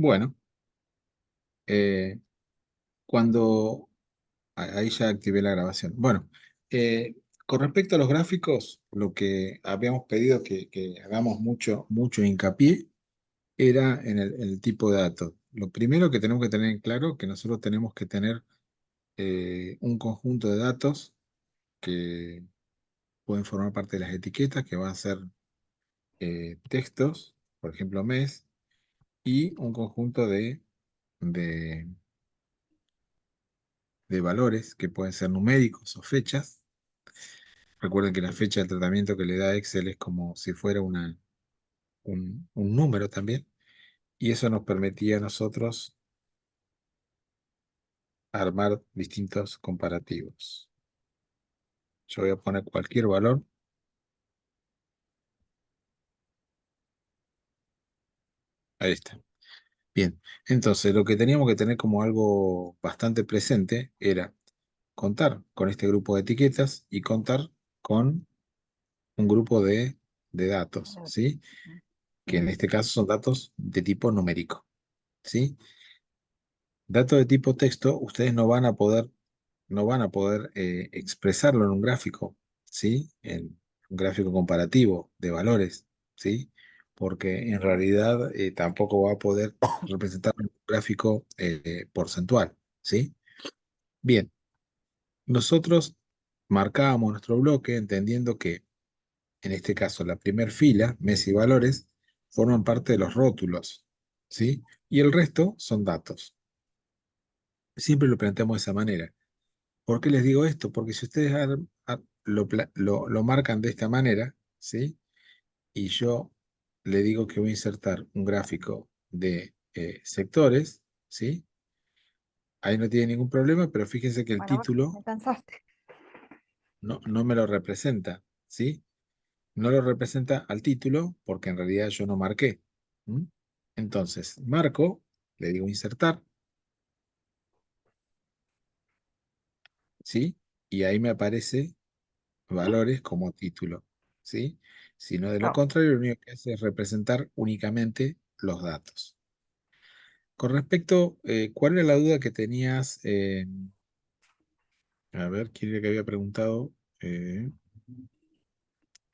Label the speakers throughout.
Speaker 1: Bueno, eh, cuando... Ahí ya activé la grabación. Bueno, con respecto a los gráficos, lo que habíamos pedido que hagamos mucho hincapié era en el tipo de datos. Lo primero que tenemos que tener en claro que nosotros tenemos que tener un conjunto de datos que pueden formar parte de las etiquetas, que van a ser textos, por ejemplo, mes, y un conjunto de, de valores que pueden ser numéricos o fechas. Recuerden que la fecha de tratamiento que le da Excel es como si fuera un número también, y eso nos permitía a nosotros armar distintos comparativos. Yo voy a poner cualquier valor. Ahí está. Bien, entonces lo que teníamos que tener como algo bastante presente era contar con este grupo de etiquetas y contar con un grupo de datos, ¿sí? Que en este caso son datos de tipo numérico, ¿sí? Datos de tipo texto, ustedes no van a poder expresarlo en un gráfico, ¿sí? En un gráfico comparativo de valores, ¿sí? Porque en realidad tampoco va a poder representar un gráfico porcentual, ¿sí? Bien, nosotros marcábamos nuestro bloque entendiendo que en este caso la primer fila, mes y valores, forman parte de los rótulos, ¿sí? Y el resto son datos. Siempre lo planteamos de esa manera. ¿Por qué les digo esto? Porque si ustedes lo marcan de esta manera, ¿sí? Y yo le digo que voy a insertar un gráfico de sectores, ¿sí? Ahí no tiene ningún problema, pero fíjense que el
Speaker 2: Bueno,
Speaker 1: título
Speaker 2: me cansaste.
Speaker 1: no me lo representa, ¿sí? No lo representa al título porque en realidad yo no marqué. ¿Mm? Entonces, marco, le digo insertar, ¿sí? Y ahí me aparece valores como título, ¿sí? Si no, de lo
Speaker 2: Chao.
Speaker 1: contrario, lo único que hace es representar únicamente los datos. Con respecto, ¿cuál era la duda que tenías? A ver, ¿quién era que había preguntado? Eh,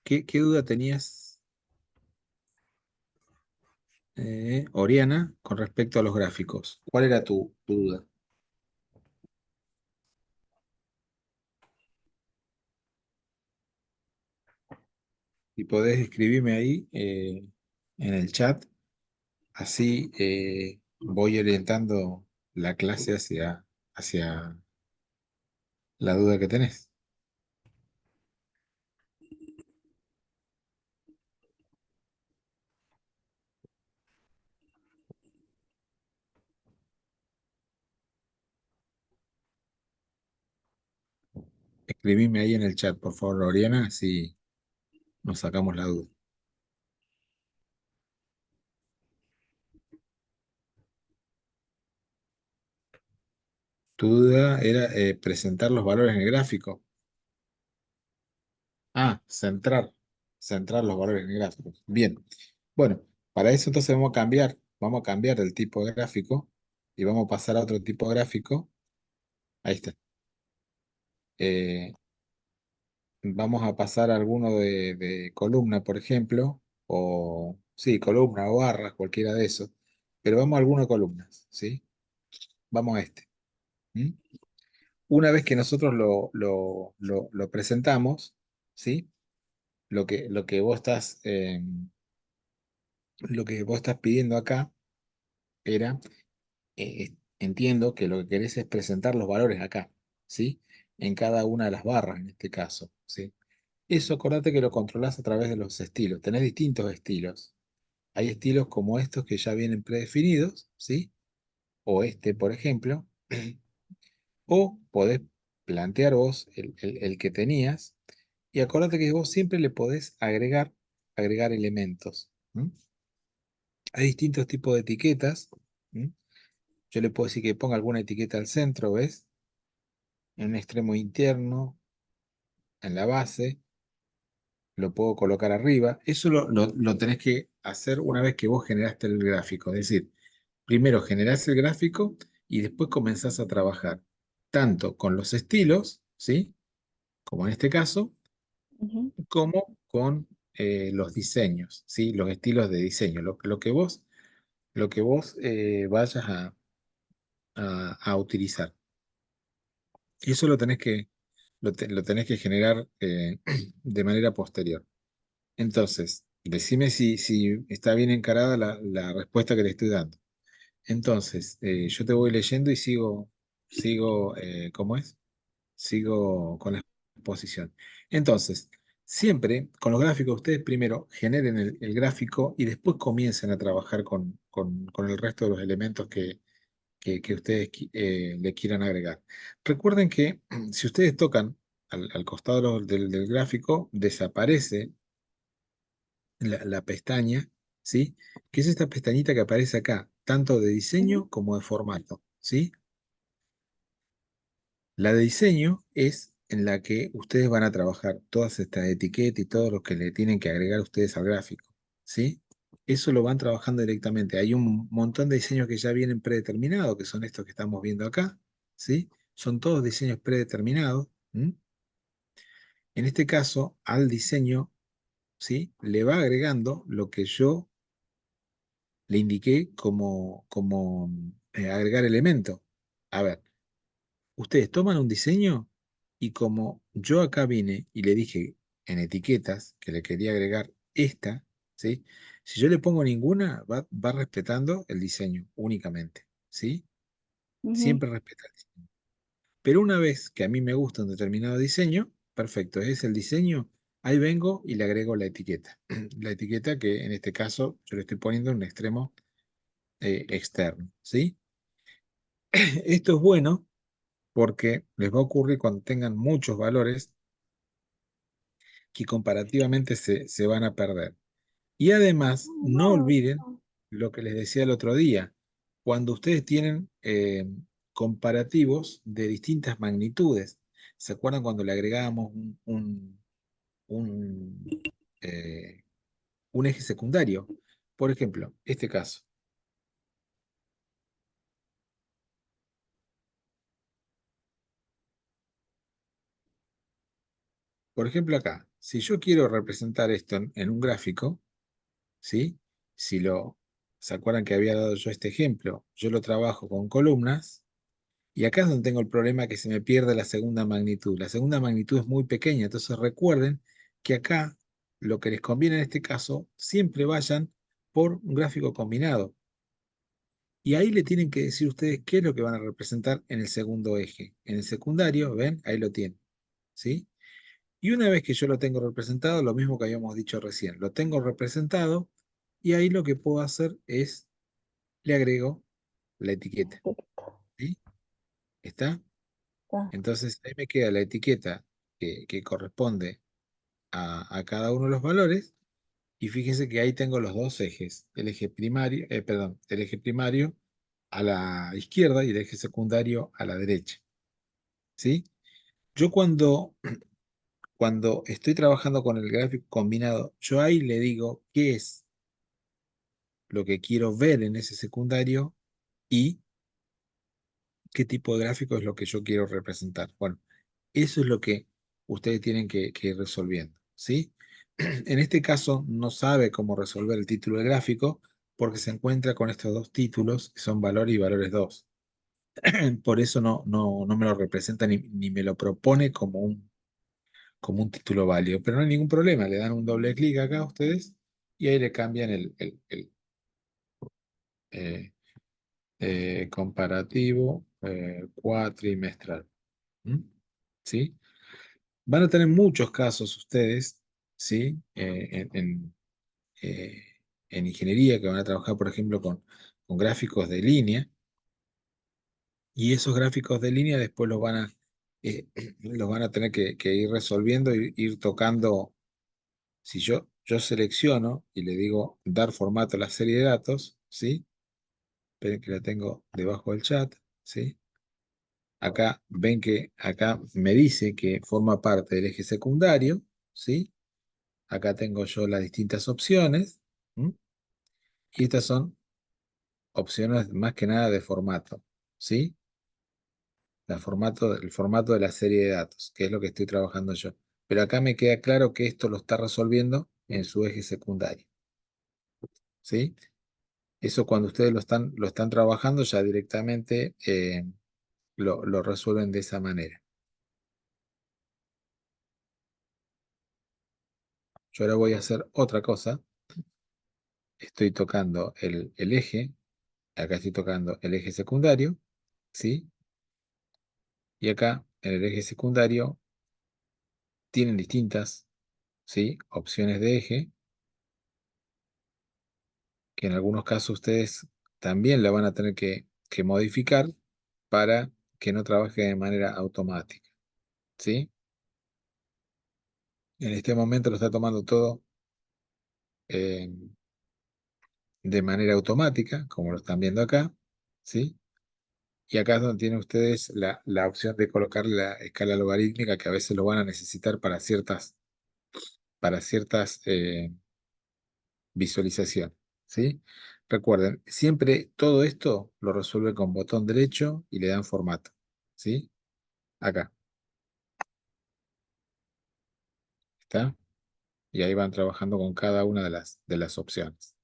Speaker 1: ¿qué duda tenías, Oriana, con respecto a los gráficos? ¿Cuál era tu duda? Si podés escribirme ahí en el chat, así voy orientando la clase hacia la duda que tenés. Escribime ahí en el chat, por favor, Oriana, así nos sacamos la duda. Tu duda era presentar los valores en el gráfico. Ah, centrar los valores en el gráfico. Bien. Bueno, para eso entonces vamos a cambiar el tipo de gráfico y vamos a pasar a otro tipo de gráfico. Ahí está. Eh, Vamos a pasar a alguno de columna, por ejemplo, o sí, columna o barras, cualquiera de esos. Pero vamos a alguna de columnas, ¿sí? Vamos a este. ¿Mm? Una vez que nosotros lo presentamos, ¿sí? Lo que vos estás pidiendo acá era, entiendo que lo que querés es presentar los valores acá, ¿sí? En cada una de las barras, en este caso, ¿sí? Eso, acordate que lo controlás a través de los estilos. Tenés distintos estilos. Hay estilos como estos que ya vienen predefinidos, ¿sí? O este, por ejemplo. O podés plantear vos el que tenías. Y acordate que vos siempre le podés agregar elementos. ¿M? Hay distintos tipos de etiquetas. ¿M? Yo le puedo decir que ponga alguna etiqueta al centro, ¿ves? En un extremo interno, en la base. Lo puedo colocar arriba. Eso lo tenés que hacer una vez que vos generaste el gráfico. Es decir, primero generás el gráfico y después comenzás a trabajar tanto con los estilos, ¿sí? Como en este caso,
Speaker 2: Ujú,
Speaker 1: como con los diseños, ¿sí? Los estilos de diseño, lo que vos vayas a utilizar. Y eso lo tenés que generar de manera posterior. Entonces, decime si está bien encarada la respuesta que le estoy dando. Entonces, yo te voy leyendo y ¿cómo es? Sigo con la exposición. Entonces, siempre con los gráficos, ustedes primero generen el gráfico y después comiencen a trabajar con el resto de los elementos que ustedes le quieran agregar. Recuerden que si ustedes tocan al costado del gráfico, desaparece la pestaña, ¿sí? Que es esta pestañita que aparece acá, tanto de
Speaker 2: ujú,
Speaker 1: diseño como de formato, ¿sí? La de diseño es en la que ustedes van a trabajar todas estas etiquetas y todo lo que le tienen que agregar ustedes al gráfico, ¿sí? Eso lo van trabajando directamente. Hay un montón de diseños que ya vienen predeterminados, que son estos que estamos viendo acá, ¿sí? Son todos diseños predeterminados. ¿M? En este caso, al diseño, ¿sí? Le va agregando lo que yo le indiqué como agregar elemento. A ver, ustedes toman un diseño y como yo acá vine y le dije en etiquetas que le quería agregar esta, ¿sí? Si yo le pongo ninguna, va respetando el diseño únicamente, ¿sí?
Speaker 2: ujú.
Speaker 1: Siempre respeta el diseño. Pero una vez que a mí me gusta un determinado diseño, perfecto, es el diseño, ahí vengo y le agrego la etiqueta. La etiqueta que en este caso yo le estoy poniendo en un extremo externo, ¿sí? Esto es bueno porque les va a ocurrir cuando tengan muchos valores que comparativamente se van a perder. Y además, no olviden lo que les decía el otro día, cuando ustedes tienen comparativos de distintas magnitudes. ¿Se acuerdan cuando le agregábamos un, eh, un eje secundario? Por ejemplo, este caso. Por ejemplo, acá, si yo quiero representar esto en un gráfico, ¿sí? Si ¿se acuerdan que había dado yo este ejemplo? Yo lo trabajo con columnas y acá es donde tengo el problema que se me pierde la segunda magnitud. La segunda magnitud es muy pequeña, entonces recuerden que acá lo que les conviene en este caso, siempre vayan por un gráfico combinado. Y ahí le tienen que decir ustedes qué es lo que van a representar en el segundo eje. En el secundario, ¿ven? Ahí lo tienen, ¿sí? Y una vez que yo lo tengo representado, lo mismo que habíamos dicho recién, lo tengo representado y ahí lo que puedo hacer es, le agrego la etiqueta, ¿sí? ¿Está?
Speaker 2: Está.
Speaker 1: Entonces ahí me queda la etiqueta que corresponde a cada uno de los valores y fíjense que ahí tengo los dos ejes, el eje primario, perdón, el eje primario a la izquierda y el eje secundario a la derecha, ¿sí? Yo cuando estoy trabajando con el gráfico combinado, yo ahí le digo qué es lo que quiero ver en ese secundario y qué tipo de gráfico es lo que yo quiero representar. Bueno, eso es lo que ustedes tienen que ir resolviendo, ¿sí? En este caso no sabe cómo resolver el título del gráfico porque se encuentra con estos dos títulos que son valor y valores 2. Por eso no me lo representa ni me lo propone como un título válido. Pero no hay ningún problema, le dan un doble clic acá a ustedes y ahí le cambian eh, comparativo cuatrimestral. ¿Mm? ¿Sí? Van a tener muchos casos ustedes, ¿sí? Eh, en ingeniería que van a trabajar, por ejemplo, con gráficos de línea, y esos gráficos de línea después eh, los van a tener que ir resolviendo y ir tocando. Si yo selecciono y le digo dar formato a la serie de datos, ¿sí? Esperen que la tengo debajo del chat, ¿sí? Acá ven que acá me dice que forma parte del eje secundario, ¿sí? Acá tengo yo las distintas opciones, ¿m? Y estas son opciones más que nada de formato, ¿sí? El formato de la serie de datos, que es lo que estoy trabajando yo. Pero acá me queda claro que esto lo está resolviendo en su eje secundario, ¿sí? Eso cuando ustedes lo están trabajando ya directamente lo resuelven de esa manera. Yo ahora voy a hacer otra cosa. Estoy tocando el eje, acá estoy tocando el eje secundario, ¿sí? Y acá en el eje secundario tienen distintas, ¿sí? Opciones de eje, que en algunos casos ustedes también la van a tener que modificar para que no trabaje de manera automática, ¿sí? En este momento lo está tomando todo eh, de manera automática, como lo están viendo acá, ¿sí? Y acá es donde tienen ustedes la opción de colocar la escala logarítmica que a veces lo van a necesitar para ciertas visualizaciones, ¿sí? Recuerden, siempre todo esto lo resuelve con botón derecho y le dan formato, ¿sí? Acá, ¿está? Y ahí van trabajando con cada una de las opciones.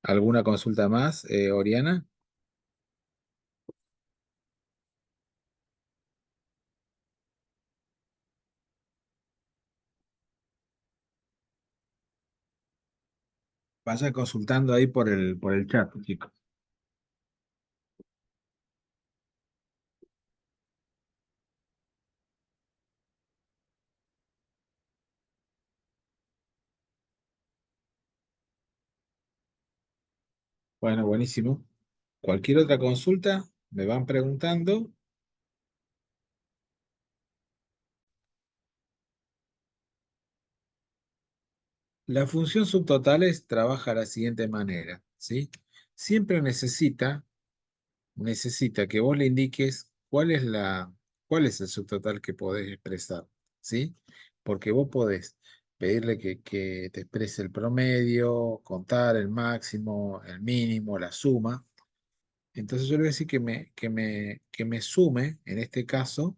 Speaker 1: ¿Alguna consulta más, Oriana? Vaya consultando ahí por el chat, chicos. Bueno, buenísimo. Cualquier otra consulta, me van preguntando. La función subtotales trabaja de la siguiente manera, ¿sí? Siempre necesita que vos le indiques cuál es el subtotal que podés expresar, ¿sí? Porque vos podés pedirle que te exprese el promedio, contar el máximo, el mínimo, la suma. Entonces yo le voy a decir que me sume, en este caso,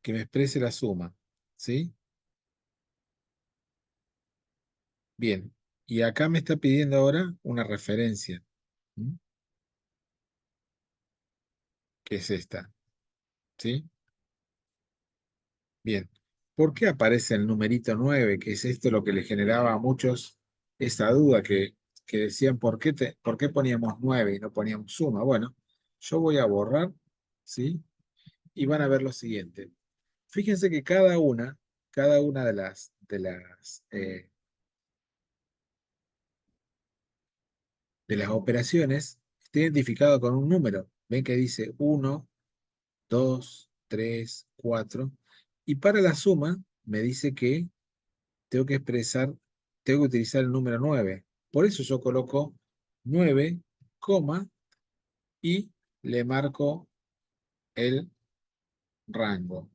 Speaker 1: que me exprese la suma, ¿sí? Bien. Y acá me está pidiendo ahora una referencia, ¿m? Que es esta, ¿sí? Bien. ¿Por qué aparece el numerito 9? Que es esto lo que le generaba a muchos esa duda que decían, por qué poníamos 9 y no poníamos suma? Bueno, yo voy a borrar, ¿sí? Y van a ver lo siguiente. Fíjense que cada una de las operaciones está identificado con un número. Ven que dice 1, 2, 3, 4. Y para la suma me dice que tengo que expresar, tengo que utilizar el número 9. Por eso yo coloco 9, coma, y le marco el rango.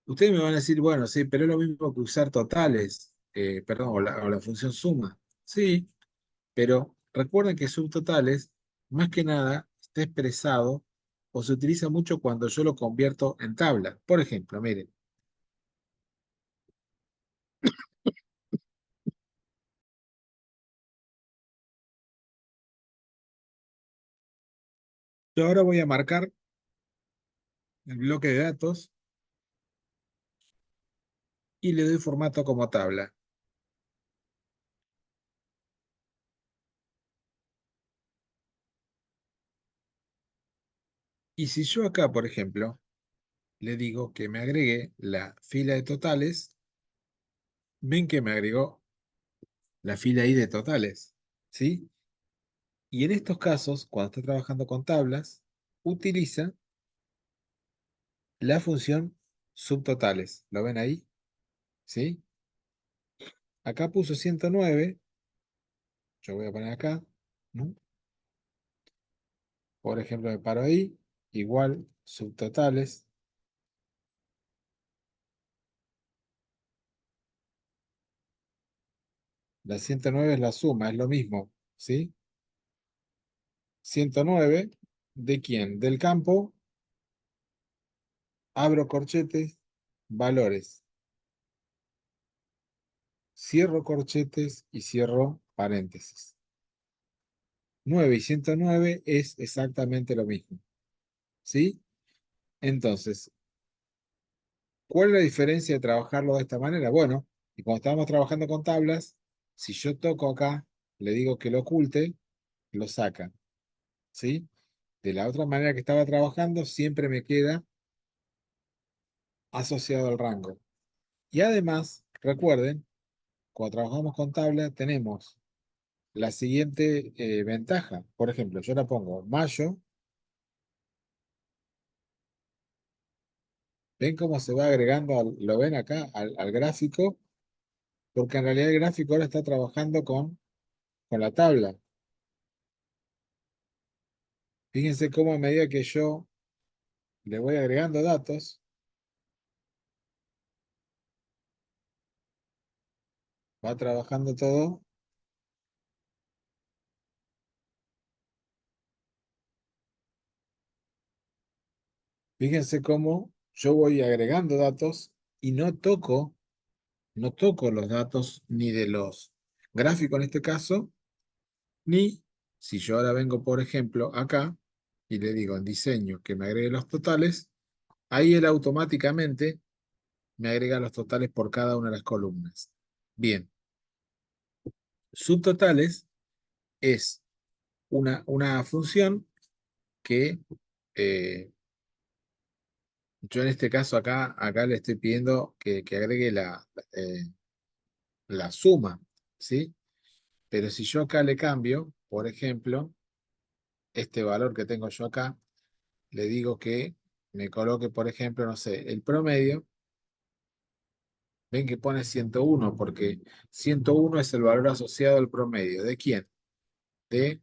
Speaker 1: Ustedes me van a decir, bueno, sí, pero es lo mismo que usar totales, perdón, o la función suma. Sí, pero recuerden que subtotales, más que nada, está expresado o se utiliza mucho cuando yo lo convierto en tabla. Por ejemplo, miren, yo ahora voy a marcar el bloque de datos y le doy formato como tabla. Y si yo acá, por ejemplo, le digo que me agregue la fila de totales, ven que me agregó la fila ahí de totales, ¿sí? Y en estos casos, cuando está trabajando con tablas, utiliza la función subtotales. ¿Lo ven ahí? ¿Sí? Acá puso 109, yo voy a poner acá, ¿no? Por ejemplo, me paro ahí, igual, subtotales, La 109 es la suma, es lo mismo, ¿sí? 109, ¿de quién? Del campo, abro corchetes, valores. Cierro corchetes y cierro paréntesis. 9 y 109 es exactamente lo mismo, ¿sí? Entonces, ¿cuál es la diferencia de trabajarlo de esta manera? Bueno, y cuando estábamos trabajando con tablas, si yo toco acá, le digo que lo oculte, lo saca, ¿sí? De la otra manera que estaba trabajando, siempre me queda asociado al rango. Y además, recuerden, cuando trabajamos con tabla, tenemos la siguiente ventaja. Por ejemplo, yo la pongo mayo. ¿Ven cómo se va agregando, lo ven acá, al gráfico? Porque en realidad el gráfico ahora está trabajando con la tabla. Fíjense cómo a medida que yo le voy agregando datos, va trabajando todo. Fíjense cómo yo voy agregando datos y no toco los datos ni de los gráficos en este caso, ni si yo ahora vengo, por ejemplo, acá y le digo en diseño que me agregue los totales, ahí él automáticamente me agrega los totales por cada una de las columnas. Bien, subtotales es una función que eh, yo en este caso acá le estoy pidiendo que agregue la suma, ¿sí? Pero si yo acá le cambio, por ejemplo, este valor que tengo yo acá, le digo que me coloque, por ejemplo, no sé, el promedio, ven que pone 101 porque 101 es el valor asociado al promedio. ¿De quién? De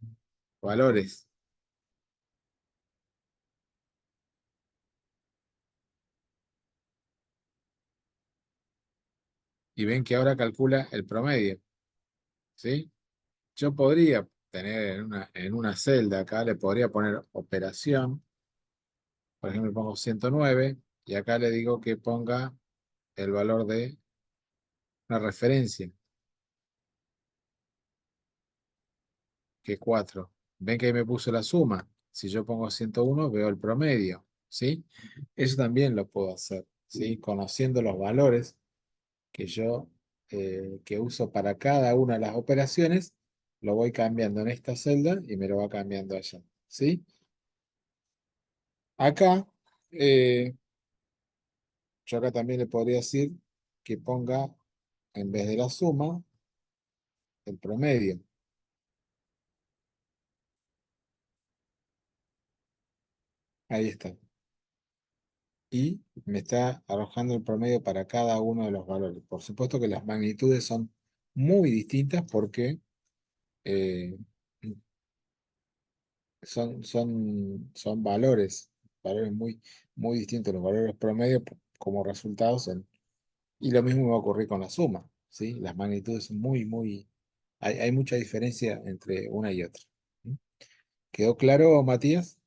Speaker 1: valores. Y ven que ahora calcula el promedio, ¿sí? Yo podría tener en una celda acá, le podría poner operación, por ejemplo, pongo 109 y acá le digo que ponga el valor de una referencia, que es 4. Ven que ahí me puso la suma. Si yo pongo 101 veo el promedio, ¿sí? Eso también lo puedo hacer, ¿sí? Conociendo los valores que yo que uso para cada una de las operaciones, lo voy cambiando en esta celda y me lo va cambiando allá, ¿sí? Acá, eh, yo acá también le podría decir que ponga, en vez de la suma, el promedio. Ahí está. Y me está arrojando el promedio para cada uno de los valores. Por supuesto que las magnitudes son muy distintas porque eh, son valores muy distintos. Los valores promedio como resultados y lo mismo va a ocurrir con la suma, ¿sí? Las magnitudes son hay mucha diferencia entre una y otra. ¿Mm? ¿Quedó claro, Matías?